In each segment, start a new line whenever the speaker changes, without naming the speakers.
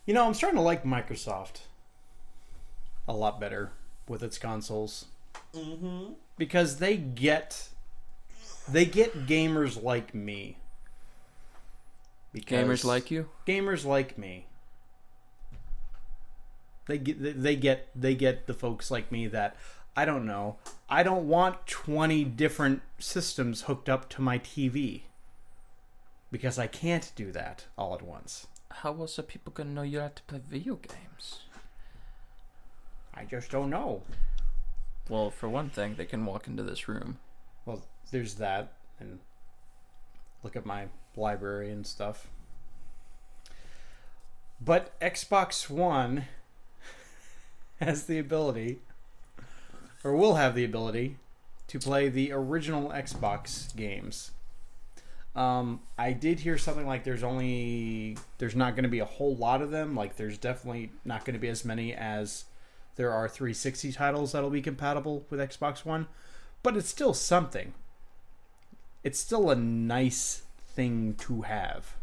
I'm starting to like Microsoft a lot better with its consoles.
Mm-hmm.
Because they get gamers like me.
Gamers like you?
Gamers like me. They get the folks like me that I don't know. I don't want 20 different systems hooked up to my TV because I can't do that all at once.
How else are people gonna know you have to play video games?
I just don't know.
Well, for one thing, they can walk into this room.
Well, there's that, and look at my library and stuff. But Xbox One has the ability, or will have the ability, to play the original Xbox games. I did hear something like there's not going to be a whole lot of them. Like there's definitely not going to be as many as there are 360 titles that'll be compatible with Xbox One. But it's still something. It's still a nice thing to have.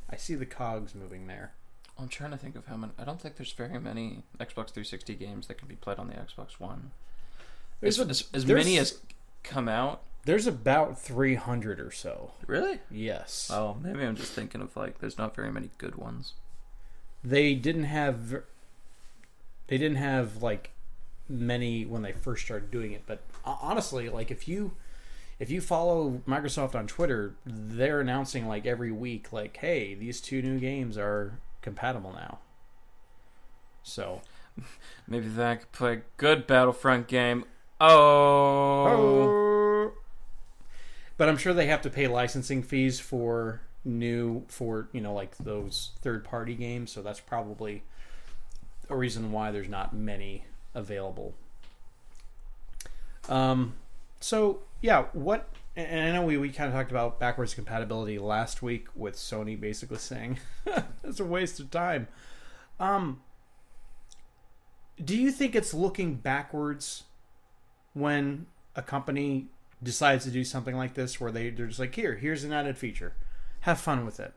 I see the cogs moving there.
I'm trying to think of how many. I don't think there's very many Xbox 360 games that can be played on the Xbox One. As many as come out.
There's about 300 or so.
Really?
Yes.
Oh, maybe I'm just thinking of there's not very many good ones.
They didn't have like many when they first started doing it, but honestly, like if you follow Microsoft on Twitter, they're announcing like every week, like, hey, these two new games are compatible now. So
maybe then I could play a good Battlefront game. Oh.
But I'm sure they have to pay licensing fees for like those third-party games, so that's probably a reason why there's not many available. So yeah, and I know we kind of talked about backwards compatibility last week with Sony basically saying it's a waste of time. Do you think it's looking backwards when a company decides to do something like this, where they're just like, here's an added feature, have fun with it?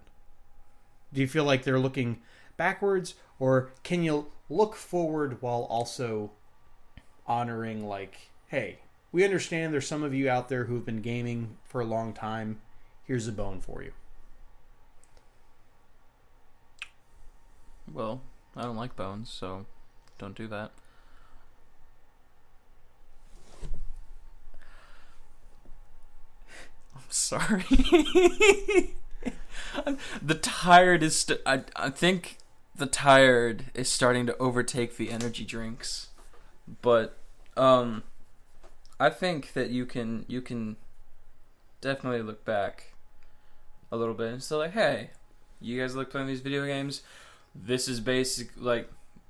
Do you feel like they're looking backwards, or can you look forward while also honoring, like, hey, we understand there's some of you out there who've been gaming for a long time, here's a bone for you?
Well, I don't like bones, so don't do that. I'm sorry. The tired is... I think the tired is starting to overtake the energy drinks. But I think that you can definitely look back a little bit and say, like, hey, you guys like playing these video games? This is basic, like,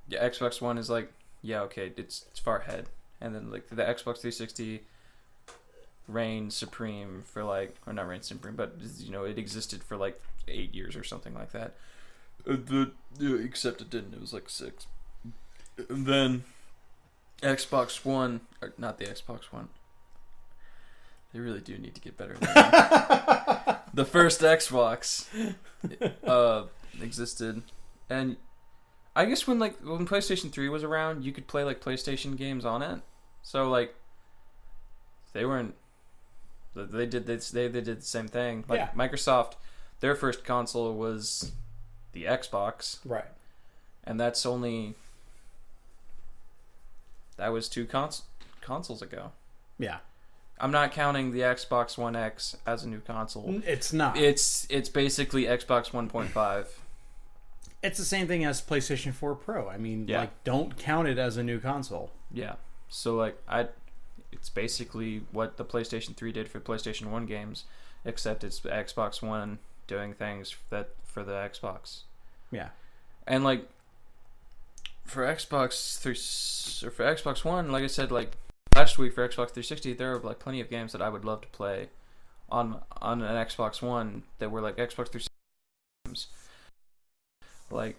Xbox One is like, yeah, okay, it's far ahead. And then, like, the Xbox 360 reigned supreme for, like, or not reigned supreme, but, it existed for, like, 8 years or something like that. Except it didn't. It was, like, 6. And then Xbox One, or not the Xbox One. They really do need to get better than that. The first Xbox existed. And I guess when PlayStation 3 was around, you could play like PlayStation games on it. So like they did the same thing. Like
yeah.
Microsoft, their first console was the Xbox.
Right.
And that was two consoles ago.
Yeah.
I'm not counting the Xbox One X as a new console.
It's not.
It's basically Xbox 1.5.
It's the same thing as PlayStation 4 Pro. I mean, don't count it as a new console.
Yeah. So it's basically what the PlayStation 3 did for PlayStation 1 games, except it's Xbox One doing things for the Xbox.
Yeah.
And like for Xbox One, like I said, like last week for Xbox 360, there are like plenty of games that I would love to play on an Xbox One that were like Xbox 360 games. Like